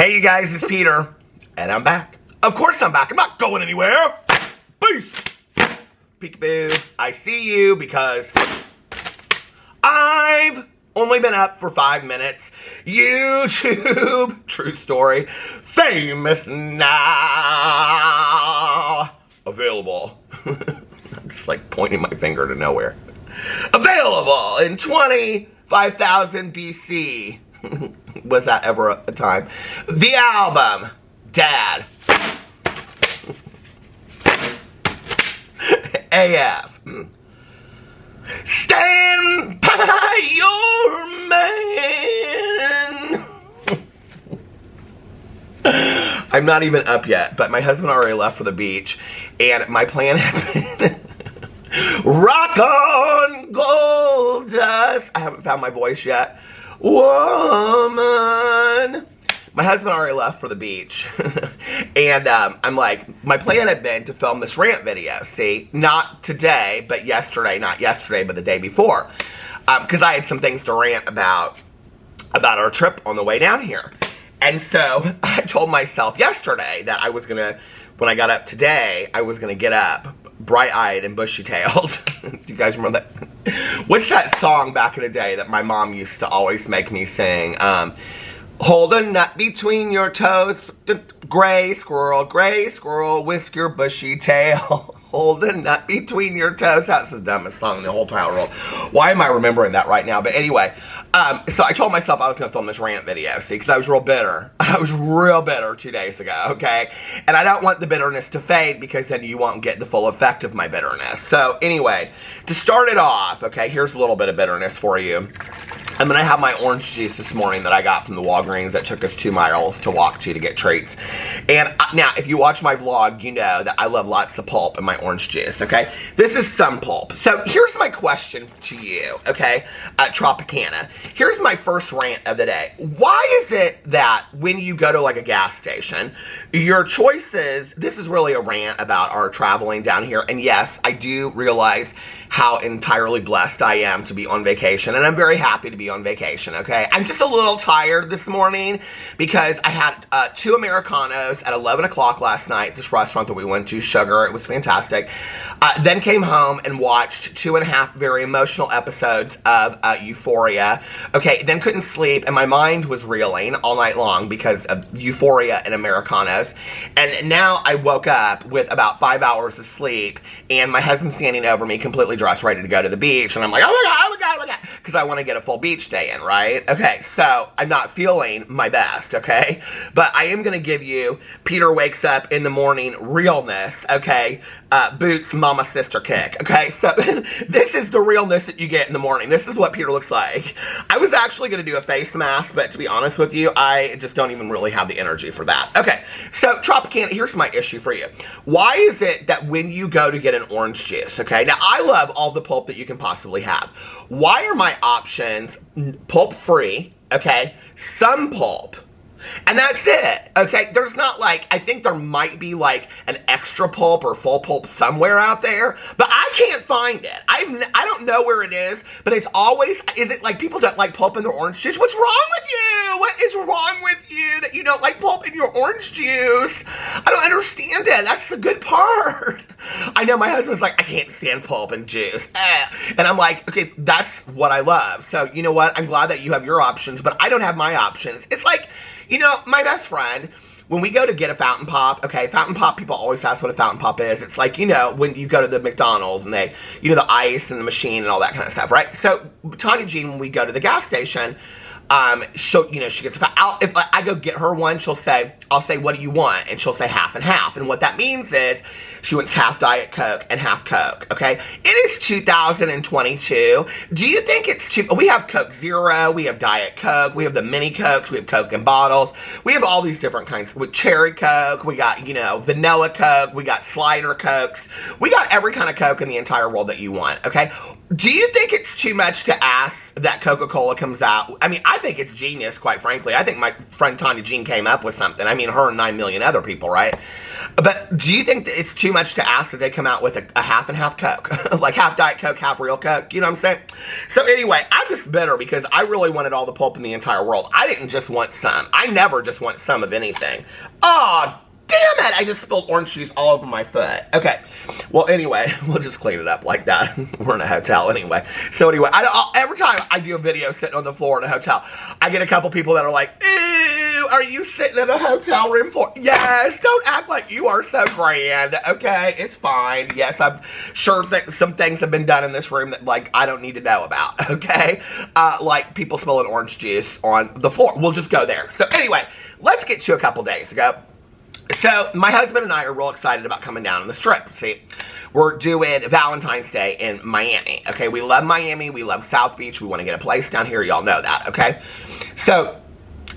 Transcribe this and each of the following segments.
Hey you guys, it's Peter, and I'm back. Of course I'm back. I'm not going anywhere. Peace. Peekaboo. I see you because I've only been up for 5 minutes. YouTube, true story, famous now. Available. I'm just like pointing my finger to nowhere. Available in 25,000 BC. Was that ever a time? The album, Dad. AF. Stand by your man. I'm not even up yet, but my husband already left for the beach, and my plan had been rock on gold dust. I haven't found my voice yet. Woman. My husband already left for the beach. And I'm like, my plan had been to film this rant video. See, not today, but yesterday. Not yesterday, but the day before. Because I had some things to rant about our trip on the way down here. And so I told myself yesterday that I was going to, when I got up today, I was going to get up bright-eyed and bushy-tailed. Do you guys remember that? What's that song back in the day that my mom used to always make me sing? Hold a nut between your toes, gray squirrel, whisk your bushy tail. Hold a nut between your toes. That's the dumbest song in the whole entire world. Why am I remembering that right now? But anyway, so I told myself I was going to film this rant video, see, because I was real bitter. I was real bitter 2 days ago, okay? And I don't want the bitterness to fade because then you won't get the full effect of my bitterness. So anyway, to start it off, okay, here's a little bit of bitterness for you. I'm going to have my orange juice this morning that I got from the Walgreens that took us 2 miles to walk to get treats. And now, if you watch my vlog, you know that I love lots of pulp in my orange juice, okay? This is some pulp. So here's my question to you, okay? Tropicana. Here's my first rant of the day. Why is it that when you go to like a gas station, your choices, this is really a rant about our traveling down here. And yes, I do realize how entirely blessed I am to be on vacation. And I'm very happy to be on vacation, okay? I'm just a little tired this morning because I had 2 Americanos at 11 o'clock last night at this restaurant that we went to, Sugar. It was fantastic. Then came home and watched 2.5 very emotional episodes of Euphoria. Okay, then couldn't sleep, and my mind was reeling all night long because of Euphoria and Americanos. And now I woke up with about 5 hours of sleep, and my husband's standing over me, completely dressed, ready to go to the beach. And I'm like, oh my God, oh my God, oh my God. Because I want to get a full beach day in, right? Okay, so I'm not feeling my best, okay? But I am going to give you Peter wakes up in the morning realness, okay? Boots mama sister kick, okay? So this is the realness that you get in the morning. This is what Peter looks like. I was actually going to do a face mask, but to be honest with you, I just don't even really have the energy for that. Okay, so Tropicana, here's my issue for you. Why is it that when you go to get an orange juice, okay? Now, I love all the pulp that you can possibly have. Why are my options pulp-free, okay? Some pulp. And that's it, okay? There's not like, I think there might be like an extra pulp or full pulp somewhere out there, but I can't find it. I don't know where it is, but it's always, is it like people don't like pulp in their orange juice? What's wrong with you? What is wrong with you that you don't like pulp in your orange juice? I don't understand it. That's the good part. I know my husband's like, I can't stand pulp and juice. And I'm like, okay, that's what I love. So you know what? I'm glad that you have your options, but I don't have my options. It's like, you know, my best friend, when we go to get a fountain pop, okay, fountain pop, people always ask what a fountain pop is. It's like, you know, when you go to the McDonald's and they, you know, the ice and the machine and all that kind of stuff, right? So, Tanya Jean, when we go to the gas station, she'll, you know, she gets a fountain. If I go get her one, she'll say, I'll say, what do you want? And she'll say half and half. And what that means is she wants half Diet Coke and half Coke, okay? It is 2022. Do you think it's too, we have Coke Zero, we have Diet Coke, we have the mini Cokes, we have Coke in bottles, we have all these different kinds. With cherry Coke, we got, you know, vanilla Coke, we got slider Cokes, we got every kind of Coke in the entire world that you want, okay? Do you think it's too much to ask that Coca-Cola comes out? I mean, I think it's genius, quite frankly. I think my friend Tanya Jean came up with something. I mean, her and 9 million other people, right? But do you think that it's too much to ask that they come out with a half and half Coke? Like half Diet Coke, half real Coke, you know what I'm saying? So anyway, I'm just bitter because I really wanted all the pulp in the entire world. I didn't just want some. I never just want some of anything. Oh, damn it! I just spilled orange juice all over my foot. Okay. Well, anyway, we'll just clean it up like that. We're in a hotel anyway. So anyway, every time I do a video sitting on the floor in a hotel, I get a couple people that are like, ew, are you sitting in a hotel room floor? Yes, don't act like you are so grand, okay? It's fine. Yes, I'm sure that some things have been done in this room that, like, I don't need to know about, okay? Like people spilling orange juice on the floor. We'll just go there. So anyway, let's get to a couple days ago. So, my husband and I are real excited about coming down on this trip. See, we're doing Valentine's Day in Miami, okay? We love Miami. We love South Beach. We want to get a place down here. Y'all know that, okay? So,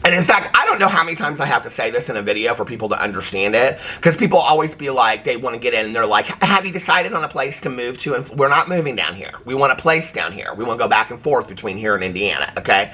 and in fact, I don't know how many times I have to say this in a video for people to understand it. Because people always be like, they want to get in and they're like, have you decided on a place to move to? And we're not moving down here. We want a place down here. We want to go back and forth between here and Indiana, okay?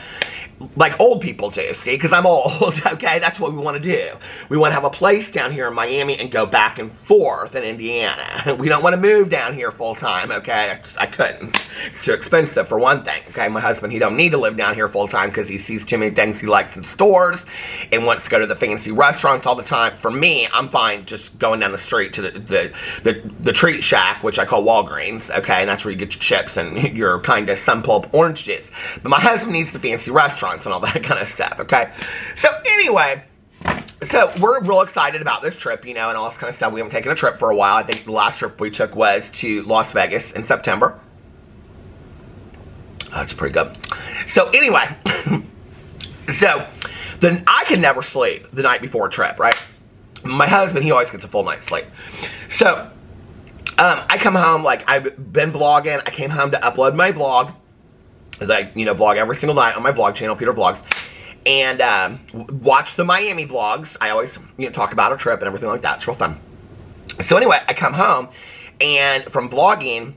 Like old people do, see? Because I'm old, okay? That's what we want to do. We want to have a place down here in Miami and go back and forth in Indiana. We don't want to move down here full time, okay? I couldn't. Too expensive for one thing, okay? My husband, he don't need to live down here full time because he sees too many things he likes in stores and wants to go to the fancy restaurants all the time. For me, I'm fine just going down the street to the treat shack, which I call Walgreens, okay? And that's where you get your chips and your kind of sun pulp orange juice. But my husband needs the fancy restaurants and all that kind of stuff, okay? So anyway, so we're real excited about this trip, you know, and all this kind of stuff. We haven't taken a trip for a while. I think the last trip we took was to Las Vegas in September. That's pretty good. So anyway, so then I can never sleep the night before a trip, right? My husband, he always gets a full night's sleep. So I come home, like I've been vlogging. I came home to upload my vlog. As I, you know, vlog every single night on my vlog channel, Peter Vlogs, and watch the Miami vlogs. I always, you know, talk about a trip and everything like that. It's real fun. So anyway, I come home, and from vlogging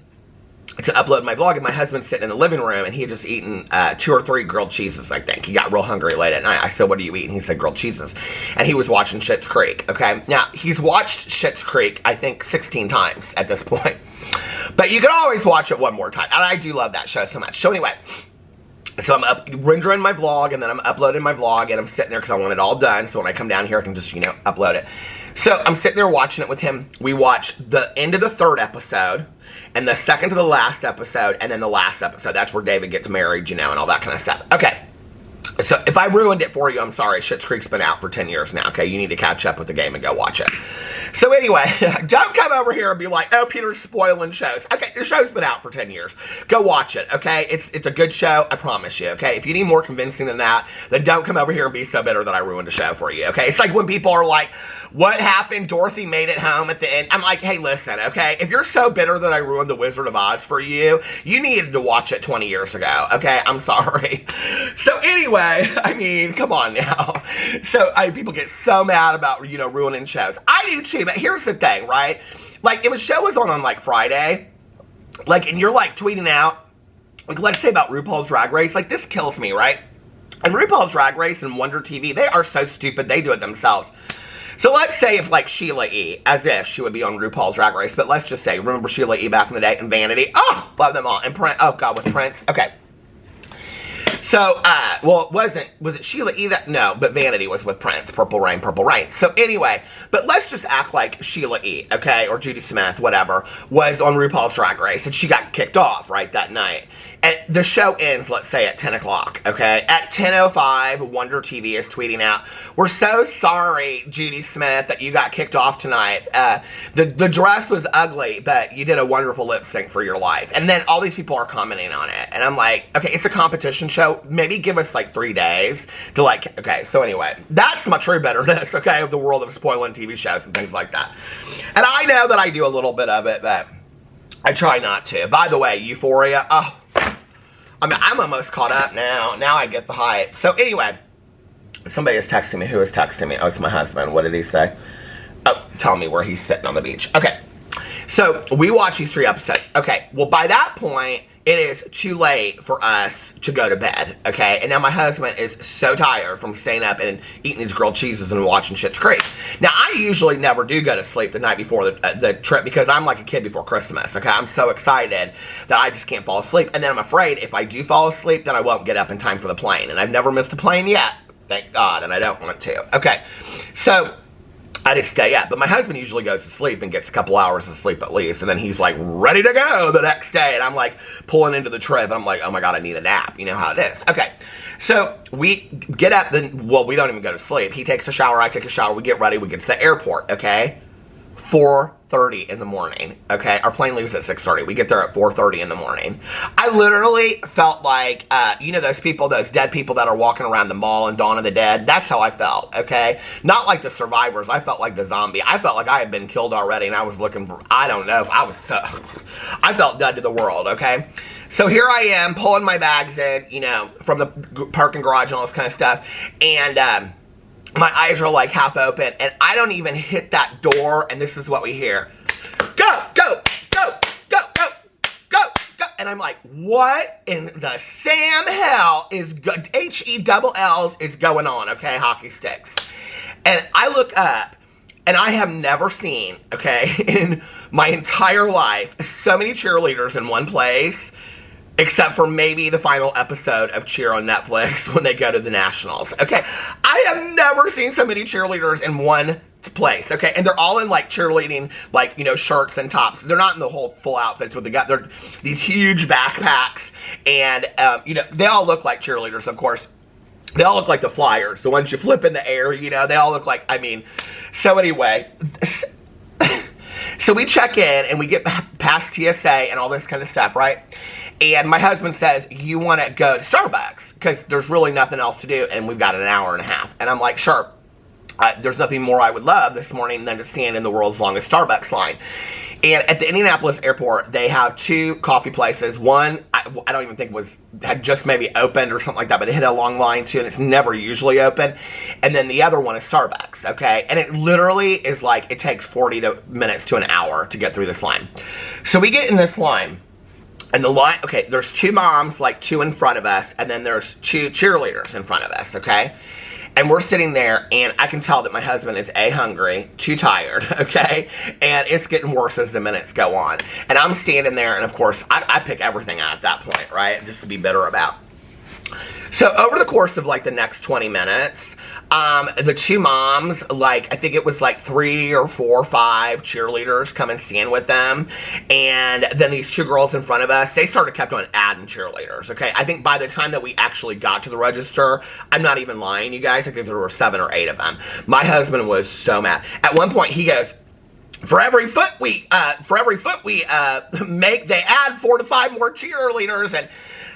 to upload my vlog, and my husband's sitting in the living room, and he had just eaten 2 or 3 grilled cheeses, I think. He got real hungry late at night. I said, what are you eating? He said, grilled cheeses. And he was watching Schitt's Creek, okay? Now, he's watched Schitt's Creek, I think, 16 times at this point. But you can always watch it one more time. And I do love that show so much. So anyway, so I'm rendering my vlog, and then I'm uploading my vlog, and I'm sitting there because I want it all done. So when I come down here, I can just, you know, upload it. So I'm sitting there watching it with him. We watch the end of the 3rd episode, and the 2nd to the last episode, and then the last episode. That's where David gets married, you know, and all that kind of stuff. Okay. So, if I ruined it for you, I'm sorry. Schitt's Creek's been out for 10 years now, okay? You need to catch up with the game and go watch it. So, anyway, don't come over here and be like, oh, Peter's spoiling shows. Okay, the show's been out for 10 years. Go watch it, okay? It's a good show, I promise you, okay? If you need more convincing than that, then don't come over here and be so bitter that I ruined a show for you, okay? It's like when people are like, what happened? Dorothy made it home at the end. I'm like, hey, listen, okay? If you're so bitter that I ruined The Wizard of Oz for you, you needed to watch it 20 years ago, okay? I'm sorry. So anyway, I mean, come on now. So people get so mad about, you know, ruining shows. I do too, but here's the thing, right? Like, if a show was on like Friday, like, and you're like tweeting out, like, let's say about RuPaul's Drag Race, like, this kills me, right? And RuPaul's Drag Race and Wonder TV, they are so stupid, they do it themselves. So let's say if, like, Sheila E., as if she would be on RuPaul's Drag Race, but let's just say, remember Sheila E. back in the day and Vanity? Oh, love them all. And Prince, oh God, with Prince. Okay. So, well, was it Sheila E. that, no, but Vanity was with Prince, Purple Rain, Purple Rain. So anyway, but let's just act like Sheila E., okay, or Judy Smith, whatever, was on RuPaul's Drag Race, and she got kicked off, right, that night. And the show ends, let's say, at 10 o'clock, okay? At 10:05, Wonder TV is tweeting out, we're so sorry, Judy Smith, that you got kicked off tonight. The dress was ugly, but you did a wonderful lip sync for your life. And then all these people are commenting on it. And I'm like, okay, it's a competition show. Maybe give us, like, 3 days to, like, okay, so anyway. That's my true bitterness, okay, of the world of spoiling TV shows and things like that. And I know that I do a little bit of it, but I try not to. By the way, Euphoria, oh, I mean, I'm almost caught up now. Now I get the hype. So anyway, somebody is texting me. Who is texting me? Oh, it's my husband. What did he say? Oh, tell me where he's sitting on the beach. Okay. So we watch these 3 episodes. Okay. Well, by that point, it is too late for us to go to bed, okay? And now my husband is so tired from staying up and eating these grilled cheeses and watching Schitt's Creek. Now, I usually never do go to sleep the night before the trip because I'm like a kid before Christmas, okay? I'm so excited that I just can't fall asleep. And then I'm afraid if I do fall asleep, then I won't get up in time for the plane. And I've never missed a plane yet, thank God, and I don't want to. Okay, so I just stay up. But my husband usually goes to sleep and gets a couple hours of sleep at least. And then he's like ready to go the next day. And I'm like pulling into the trip. I'm like, oh my God, I need a nap. You know how it is. Okay. So we get up. Well, we don't even go to sleep. He takes a shower. I take a shower. We get ready. We get to the airport. Okay. 4:30 in the morning. Okay. Our plane leaves at 6:30. We get there at 4:30 in the morning. I literally felt like, you know, those people, those dead people that are walking around the mall in Dawn of the Dead. That's how I felt. Okay. Not like the survivors. I felt like the zombie. I felt like I had been killed already and I was looking for, I don't know if I was so, I felt dead to the world. Okay. So here I am pulling my bags in, you know, from the parking garage and all this kind of stuff. And, my eyes are like half open, and I don't even hit that door, and this is what we hear. Go, go, go, go, go, go, go. And I'm like, what in the Sam hell is, H-E-double-L's is going on, okay, hockey sticks. And I look up, and I have never seen, okay, in my entire life, so many cheerleaders in one place, except for maybe the final episode of Cheer on Netflix when they go to the Nationals. Okay, I have never seen so many cheerleaders in one place. Okay, and they're all in like cheerleading, like, you know, shirts and tops. They're not in the whole full outfits with the guy. They're these huge backpacks, and you know, they all look like cheerleaders, of course. They all look like the Flyers, the ones you flip in the air. You know, they all look like. I mean, so anyway. So we check in and we get past TSA and all this kind of stuff, right? And my husband says, you want to go to Starbucks because there's really nothing else to do and we've got an hour and a half. And I'm like, sure. There's nothing more I would love this morning than to stand in the world's longest Starbucks line. And at the Indianapolis airport, they have two coffee places. One, I don't even think had just maybe opened or something like that, but it had a long line too, and it's never usually open. And then the other one is Starbucks, okay? And it literally is like, it takes 40 minutes to an hour to get through this line. So we get in this line, and the line, okay, there's two moms, like two in front of us, and then there's two cheerleaders in front of us, okay? And we're sitting there, and I can tell that my husband is A, hungry, too tired, okay? And it's getting worse as the minutes go on. And I'm standing there, and of course, I pick everything out at that point, right? Just to be bitter about. So over the course of like the next 20 minutes, the two moms, like, I think it was like 3 or 4 or 5 cheerleaders come and stand with them. And then these two girls in front of us, they kept on adding cheerleaders, okay? I think by the time that we actually got to the register, I'm not even lying, you guys, I think there were 7 or 8 of them. My husband was so mad. At one point, he goes, for every foot we make, they add 4 to 5 more cheerleaders. And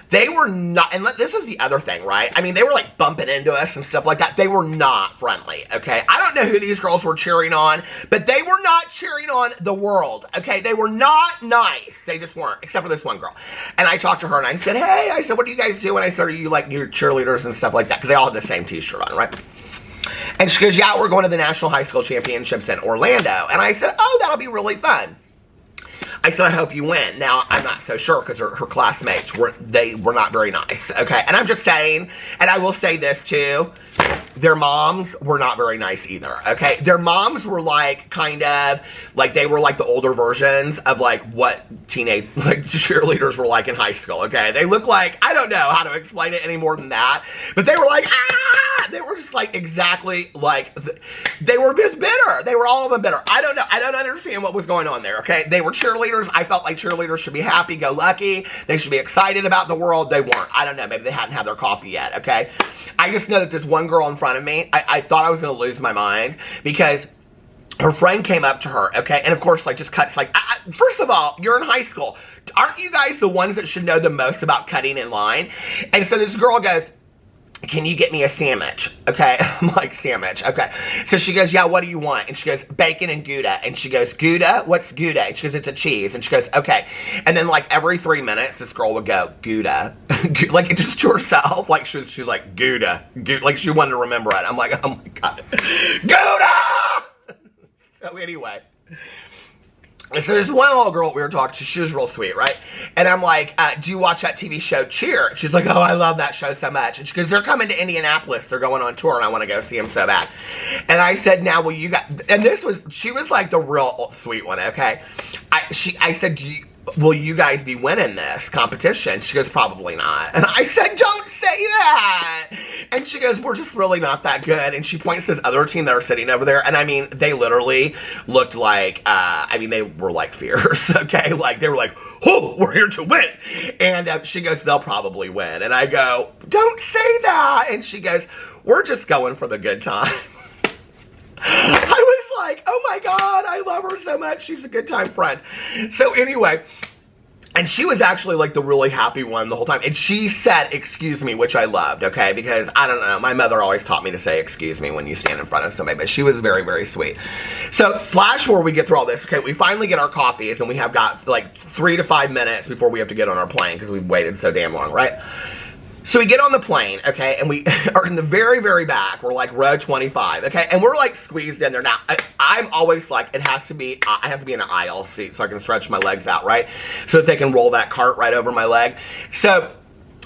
they were not, and this is the other thing, right? I mean, they were like bumping into us and stuff like that. They were not friendly, okay? I don't know who these girls were cheering on, but they were not cheering on the world, okay? They were not nice. They just weren't, except for this one girl. And I talked to her and I said, hey, I said, what do you guys do? And I said, are you like your cheerleaders and stuff like that? Because they all had the same t-shirt on, right? And she goes, yeah, we're going to the National High School Championships in Orlando. And I said, oh, that'll be really fun. I said, I hope you win. Now, I'm not so sure because her classmates were not very nice, okay? And I'm just saying, and I will say this too, their moms were not very nice either, okay? Their moms were like, kind of, like they were like the older versions of like what teenage, like cheerleaders were like in high school, okay? They looked like, I don't know how to explain it any more than that, but they were like, ah! They were just like exactly like, they were just bitter. They were all of them bitter. I don't know. I don't understand what was going on there, okay? They were cheerleaders. I felt like cheerleaders should be happy-go-lucky. They should be excited about the world. They weren't. I don't know. Maybe they hadn't had their coffee yet, okay? I just know that this one girl in front of me, I thought I was going to lose my mind because her friend came up to her, okay? And of course, like, just cuts, like, first of all, you're in high school. Aren't you guys the ones that should know the most about cutting in line? And so this girl goes, can you get me a sandwich? Okay, I'm like, sandwich, okay. So she goes, yeah, what do you want? And she goes, bacon and Gouda. And she goes, Gouda? What's Gouda? And she goes, it's a cheese. And she goes, okay. And then like every 3 minutes, this girl would go, Gouda. Like just to herself, like she was like, Gouda. Like she wanted to remember it. I'm like, oh my God. Gouda! So anyway. And so there's one little girl we were talking to, she was real sweet, right? And I'm like, do you watch that TV show Cheer? She's like, oh, I love that show so much. And she goes, they're coming to Indianapolis. They're going on tour and I want to go see them so bad. And I said, now will you guys, and she was like the real sweet one, okay? I said, will you guys be winning this competition? She goes, probably not. And I said, don't say that. And she goes, we're just really not that good. And she points to this other team that are sitting over there. And I mean, they literally looked like, they were like fierce, okay? Like, they were like, oh, we're here to win. And she goes, they'll probably win. And I go, don't say that. And she goes, we're just going for the good time. I was like, oh my God, I love her so much. She's a good time friend. So anyway, and she was actually like the really happy one the whole time. And she said, excuse me, which I loved, okay? Because I don't know, my mother always taught me to say excuse me when you stand in front of somebody, but she was very, very sweet. So flash forward, we get through all this, okay? We finally get our coffees and we have got like 3 to 5 minutes before we have to get on our plane because we've waited so damn long, right? So we get on the plane, okay, and we are in the very, very back. We're like row 25, okay, and we're like squeezed in there. Now, I'm always like, I have to be in an aisle seat so I can stretch my legs out, right? So that they can roll that cart right over my leg. So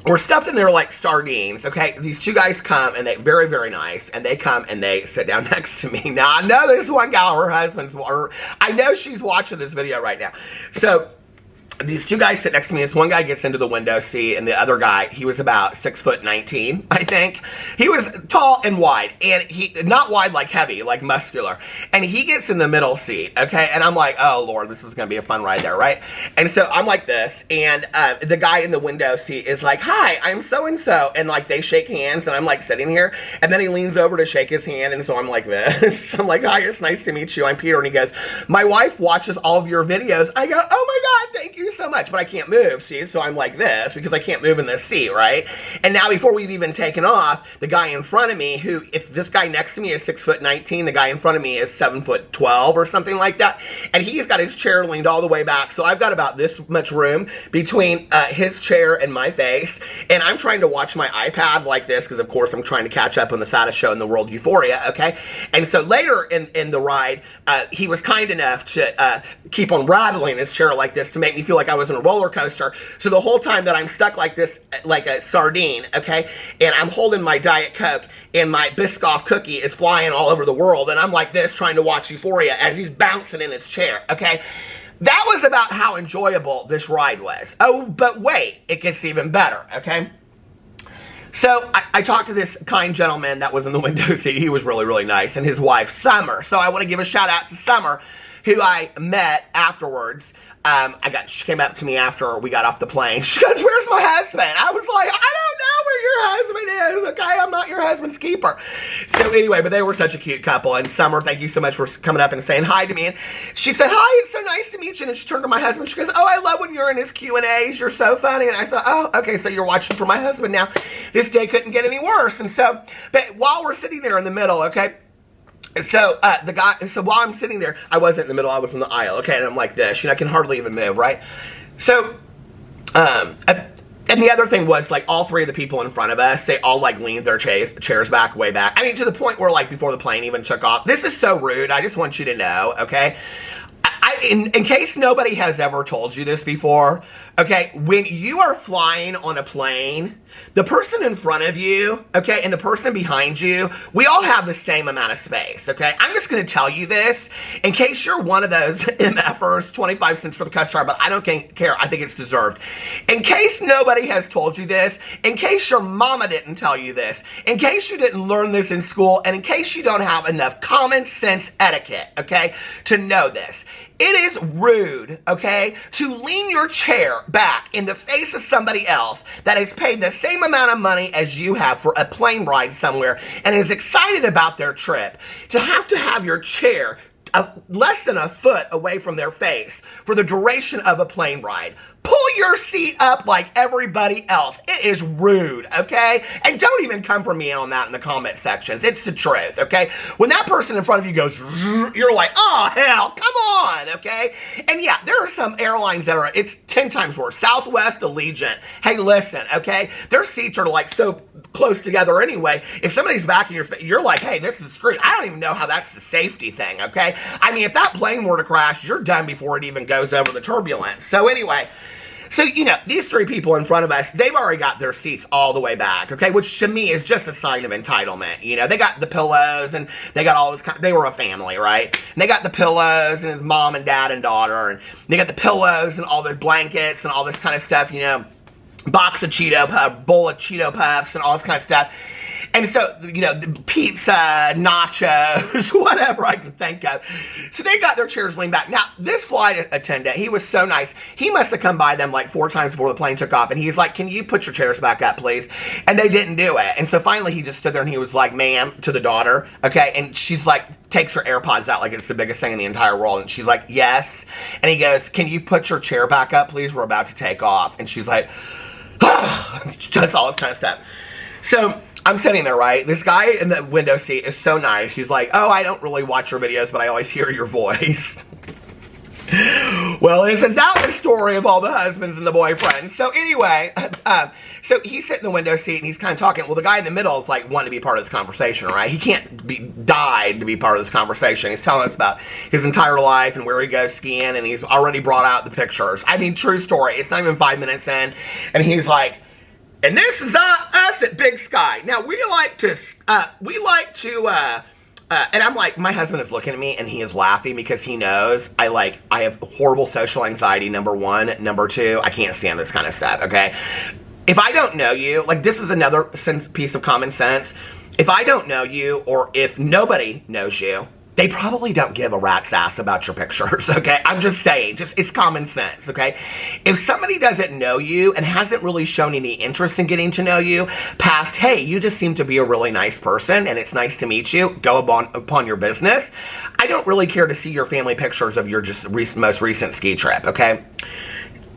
we're stuffed in there like sardines, okay? These two guys come, and they very, very nice, and they come and they sit down next to me. Now, I know this one gal, her husband's, I know she's watching this video right now. So these two guys sit next to me. This one guy gets into the window seat, and the other guy, he was about 6'19", I think. He was tall and wide, and he, not wide like heavy, like muscular. And he gets in the middle seat, okay? And I'm like, oh Lord, this is gonna be a fun ride there, right? And so I'm like this, and the guy in the window seat is like, hi, I'm so-and-so. And like, they shake hands, and I'm like sitting here, and then he leans over to shake his hand, and so I'm like this. I'm like, hi, it's nice to meet you. I'm Peter. And he goes, my wife watches all of your videos. I go, oh my God, thank you so much, but I can't move, see? So I'm like this because I can't move in this seat, right? And now before we've even taken off, the guy in front of me, who, if this guy next to me is 6'19", the guy in front of me is 7'12" or something like that, and he's got his chair leaned all the way back, so I've got about this much room between his chair and my face, and I'm trying to watch my iPad like this because, of course, I'm trying to catch up on the saddest show in the world, Euphoria, okay? And so later in the ride, he was kind enough to keep on rattling his chair like this to make me feel like I was in a roller coaster. So the whole time that I'm stuck like this, like a sardine, okay, and I'm holding my Diet Coke, and my Biscoff cookie is flying all over the world, and I'm like this trying to watch Euphoria as he's bouncing in his chair, okay? That was about how enjoyable this ride was. Oh, but wait, it gets even better, okay? So I talked to this kind gentleman that was in the window seat. He was really, really nice, and his wife, Summer. So I want to give a shout out to Summer, who I met afterwards. She came up to me after we got off the plane. She goes, where's my husband? I was like, I don't know where your husband is, okay? I'm not your husband's keeper. So anyway, but they were such a cute couple. And Summer, thank you so much for coming up and saying hi to me. And she said, hi, it's so nice to meet you. And then she turned to my husband. She goes, oh, I love when you're in his Q&As. You're so funny. And I thought, oh, okay, so you're watching for my husband now. This day couldn't get any worse. And so, but while we're sitting there in the middle, okay, so, while I'm sitting there, I wasn't in the middle, I was in the aisle, okay, and I'm like this, I can hardly even move, right? So, and the other thing was, like, all three of the people in front of us, they all, like, leaned their chairs back, way back. I mean, to the point where, like, before the plane even took off, this is so rude, I just want you to know, okay? In case nobody has ever told you this before, okay, when you are flying on a plane, the person in front of you, okay, and the person behind you, we all have the same amount of space, okay? I'm just going to tell you this in case you're one of those MFers, 25 cents for the customer, but I don't care. I think it's deserved. In case nobody has told you this, in case your mama didn't tell you this, in case you didn't learn this in school, and in case you don't have enough common sense etiquette, okay, to know this, it is rude, okay, to lean your chair back in the face of somebody else that has paid the same amount of money as you have for a plane ride somewhere and is excited about their trip, to have your chair less than a foot away from their face for the duration of a plane ride. Pull your seat up like everybody else. It is rude, okay? And don't even come for me on that in the comment sections. It's the truth, okay? When that person in front of you goes, you're like, oh, hell, come on, okay? And yeah, there are some airlines that are, it's 10 times worse. Southwest, Allegiant. Hey, listen, okay? Their seats are like so close together anyway. If somebody's back in you're like, hey, this is screwed. I don't even know how that's the safety thing, okay? I mean, if that plane were to crash, you're done before it even goes over the turbulence. So anyway, so, you know, these three people in front of us, they've already got their seats all the way back, okay? Which, to me, is just a sign of entitlement. You know, they got the pillows, and they got all this they were a family, right? And they got the pillows, and his mom and dad and daughter, and they got the pillows, and all their blankets, and all this kind of stuff, you know, bowl of Cheeto Puffs, and all this kind of stuff. And so, you know, pizza, nachos, whatever I can think of. So they got their chairs leaned back. Now, this flight attendant, he was so nice. He must have come by them like 4 times before the plane took off. And he's like, can you put your chairs back up, please? And they didn't do it. And so finally he just stood there and he was like, ma'am, to the daughter. Okay. And she's like, takes her AirPods out like it's the biggest thing in the entire world. And she's like, yes. And he goes, can you put your chair back up, please? We're about to take off. And she's like, just all this kind of stuff. So I'm sitting there, right? This guy in the window seat is so nice. He's like, oh, I don't really watch your videos, but I always hear your voice. Well, isn't that the story of all the husbands and the boyfriends? So anyway, so he's sitting in the window seat and he's kind of talking. Well, the guy in the middle is like wanting to be part of this conversation, right? He can't be died to be part of this conversation. He's telling us about his entire life and where he goes skiing, and he's already brought out the pictures. I mean, true story. It's not even 5 minutes in, and he's like, and this is us at Big Sky. Now, we like to, and I'm like, my husband is looking at me and he is laughing because he knows I have horrible social anxiety, number 1. Number 2, I can't stand this kind of stuff, okay? If I don't know you, like this is another piece of common sense. If I don't know you, or if nobody knows you, they probably don't give a rat's ass about your pictures, okay? I'm just saying, it's common sense, okay? If somebody doesn't know you and hasn't really shown any interest in getting to know you, past, hey, you just seem to be a really nice person and it's nice to meet you, go upon your business, I don't really care to see your family pictures of your just most recent ski trip, okay?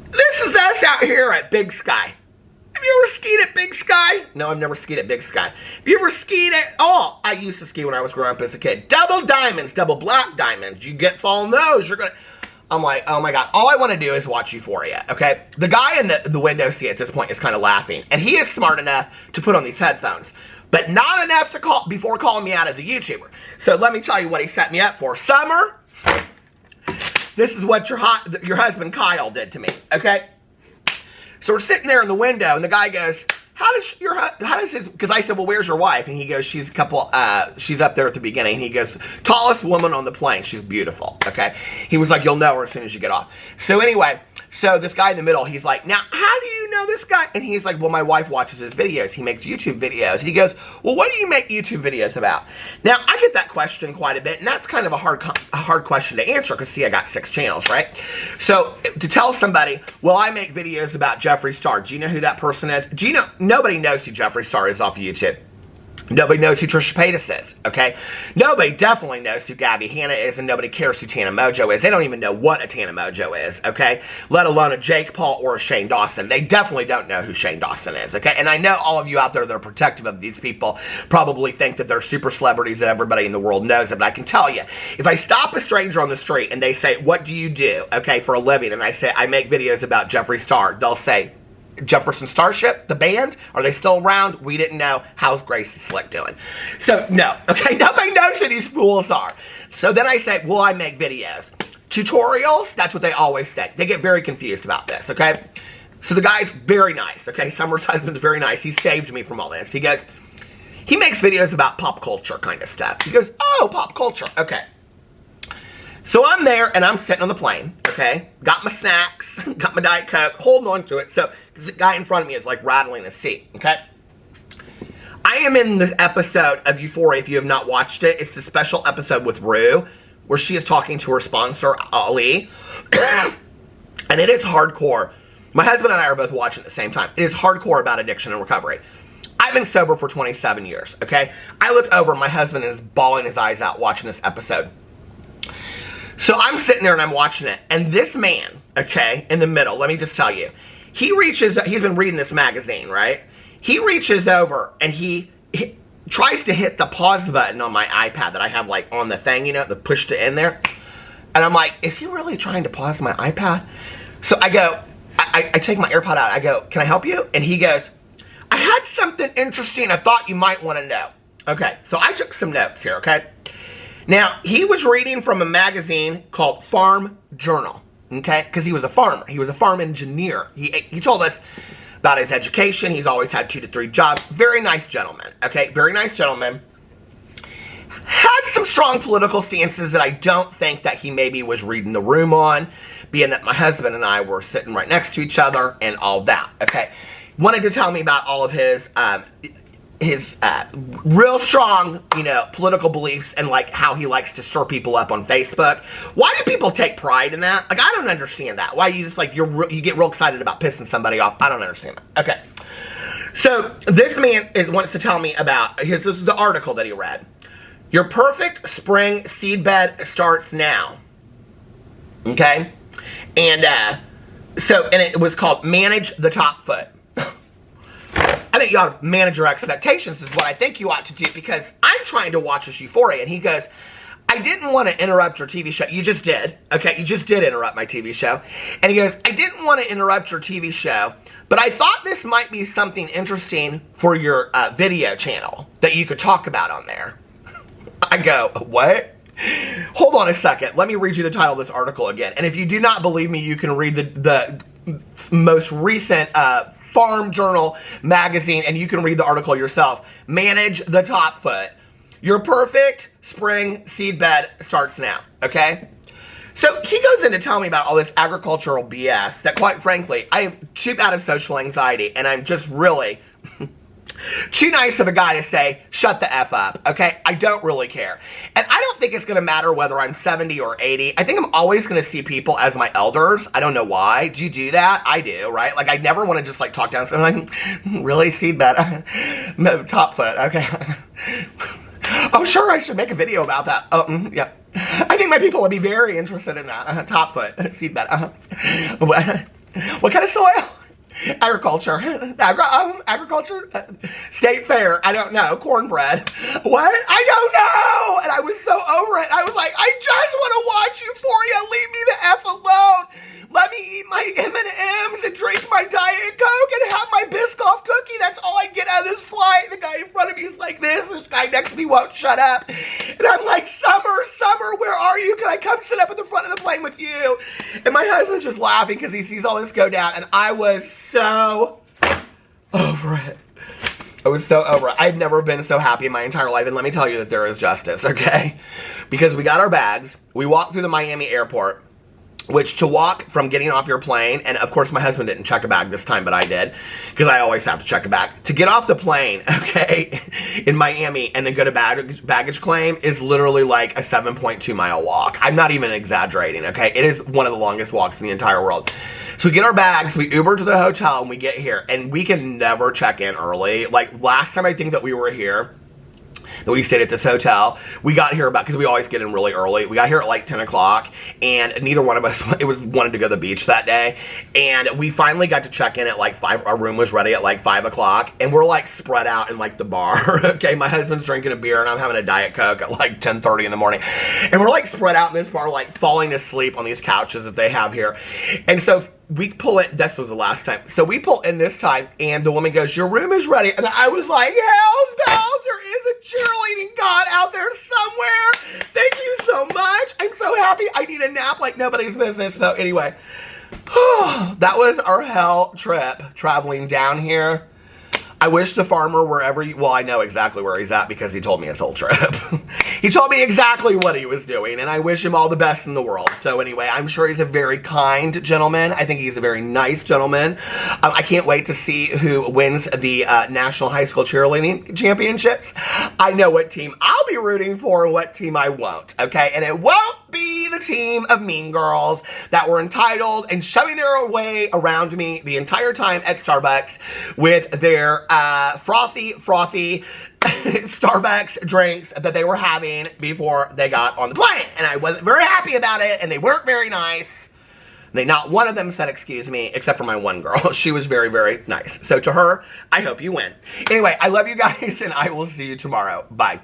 This is us out here at Big Sky. Have you ever skied at Big Sky? No, I've never skied at Big Sky. Have you ever skied at all? I used to ski when I was growing up as a kid. Double diamonds, double black diamonds. You get fall in those, you're gonna... I'm like, oh my God, all I want to do is watch Euphoria, okay? The guy in the window seat at this point is kind of laughing, and he is smart enough to put on these headphones, but not enough to before calling me out as a YouTuber. So let me tell you what he set me up for. Summer, this is what your husband Kyle did to me, okay? So we're sitting there in the window, and the guy goes, how does his, because I said, well, where's your wife? And he goes, she's up there at the beginning. And he goes, tallest woman on the plane. She's beautiful, okay? He was like, you'll know her as soon as you get off. So anyway, so this guy in the middle, he's like, now, how do you know this guy? And he's like, well, my wife watches his videos. He makes YouTube videos. And he goes, well, what do you make YouTube videos about? Now, I get that question quite a bit, and that's kind of a hard question to answer, because, see, I got 6 channels, right? So, to tell somebody, well, I make videos about Jeffree Star. Do you know who that person is? Do you know, nobody knows who Jeffree Star is off of YouTube. Nobody knows who Trisha Paytas is, okay? Nobody definitely knows who Gabby Hanna is, and nobody cares who Tana Mojo is. They don't even know what a Tana Mojo is, okay? Let alone a Jake Paul or a Shane Dawson. They definitely don't know who Shane Dawson is, okay? And I know all of you out there that are protective of these people probably think that they're super celebrities that everybody in the world knows it, but I can tell you, if I stop a stranger on the street and they say, what do you do, okay, for a living? And I say, I make videos about Jeffree Star, they'll say, Jefferson Starship, the band, are they still around? We didn't know. How's Grace Slick doing? So, no. Okay, nobody knows who these fools are. So then I say, well, I make videos. Tutorials, that's what they always say. They get very confused about this, okay? So the guy's very nice, okay? Summer's husband's very nice. He saved me from all this. He goes, he makes videos about pop culture kind of stuff. He goes, oh, pop culture, okay. So I'm there, and I'm sitting on the plane, okay? Got my snacks, got my Diet Coke, holding on to it. So the guy in front of me is like rattling his seat, okay? I am in the episode of Euphoria, if you have not watched it. It's a special episode with Rue, where she is talking to her sponsor, Ali. And it is hardcore. My husband and I are both watching at the same time. It is hardcore about addiction and recovery. I've been sober for 27 years, okay? I look over, my husband is bawling his eyes out watching this episode. So I'm sitting there and I'm watching it, and this man, okay, in the middle, let me just tell you, he's been reading this magazine, right? He reaches over and he tries to hit the pause button on my iPad that I have like on the thing, you know, the push to end there. And I'm like, is he really trying to pause my iPad? So I go, I take my AirPod out, I go, can I help you? And he goes, I had something interesting I thought you might want to know. Okay, so I took some notes here, okay? Now, he was reading from a magazine called Farm Journal, okay? Because he was a farmer. He was a farm engineer. He told us about his education. He's always had 2 to 3 jobs. Very nice gentleman, okay? Very nice gentleman. Had some strong political stances that I don't think that he maybe was reading the room on, being that my husband and I were sitting right next to each other and all that, okay? Wanted to tell me about all of his real strong, political beliefs and like how he likes to stir people up on Facebook. Why do people take pride in that? Like, I don't understand that. Why you just like, you get real excited about pissing somebody off. I don't understand that. Okay. So this man wants to tell me about this is the article that he read. Your perfect spring seedbed starts now. Okay. And it was called Manage the Top Foot. I think you ought to manage your expectations is what I think you ought to do, because I'm trying to watch this Euphoria. And he goes, I didn't want to interrupt your TV show. You just did. Okay, you just did interrupt my TV show. And he goes, I didn't want to interrupt your TV show, but I thought this might be something interesting for your video channel that you could talk about on there. I go, what? Hold on a second. Let me read you the title of this article again. And if you do not believe me, you can read the most recent Farm Journal magazine, and you can read the article yourself. Manage the top foot. Your perfect spring seedbed starts now, okay? So he goes in to tell me about all this agricultural BS that, quite frankly, I am too out of social anxiety, and I'm just really too nice of a guy to say, shut the F up, okay? I don't really care. And I don't think it's going to matter whether I'm 70 or 80. I think I'm always going to see people as my elders. I don't know why. Do you do that? I do, right? Like, I never want to just, like, talk down. So I'm like, really? Seedbed? No, top foot, okay. Oh, sure, I should make a video about that. Oh, yeah. I think my people would be very interested in that. Top foot, seedbed. What kind of soil? Agriculture. Agriculture? State fair. I don't know. Cornbread. What? I don't know! And I was so over it. I was like, I just want to watch Euphoria. Leave me the F alone. Let me eat my M&Ms and drink my Diet Coke and have my Biscoff cookie. That's all I get out of this flight. The guy in front of me is like this. This guy next to me won't shut up. And I'm like, Summer, where are you? Can I come sit up at the front of the plane with you? And my husband's just laughing because he sees all this go down. And I was so over it. I was so over it. I've never been so happy in my entire life. And let me tell you that there is justice, okay? Because we got our bags. We walked through the Miami airport. Which, to walk from getting off your plane, and of course my husband didn't check a bag this time, but I did, because I always have to check a bag. To get off the plane, okay, in Miami, and then go to baggage claim is literally like a 7.2 mile walk. I'm not even exaggerating, okay? It is one of the longest walks in the entire world. So we get our bags, we Uber to the hotel, and we get here, and we can never check in early. Like, last time I think that we were here, that we stayed at this hotel, we got here because we always get in really early. We got here at like 10 o'clock, and neither one of us wanted to go to the beach that day. And we finally got to check in at like 5. Our room was ready at like 5 o'clock, and we're like spread out in like the bar. Okay, my husband's drinking a beer, and I'm having a Diet Coke at like 10:30 in the morning. And we're like spread out in this bar, like falling asleep on these couches that they have here. And so we pull in, this was the last time. So we pull in this time, and the woman goes, your room is ready. And I was like, hell's bells, there is a cheerleading god out there somewhere. Thank you so much. I'm so happy. I need a nap like nobody's business. So anyway, that was our hell trip traveling down here. I wish the farmer wherever well, I know exactly where he's at because he told me his whole trip. He told me exactly what he was doing, and I wish him all the best in the world. So anyway, I'm sure he's a very kind gentleman. I think he's a very nice gentleman. I can't wait to see who wins the National High School Cheerleading Championships. I know what team I'll be rooting for and what team I won't, okay? And it won't be the team of mean girls that were entitled and shoving their way around me the entire time at Starbucks with their frothy Starbucks drinks that they were having before they got on the plane. And I wasn't very happy about it, and they weren't very nice. Not one of them said excuse me, except for my one girl. She was very, very nice. So to her, I hope you win. Anyway, I love you guys, and I will see you tomorrow. Bye.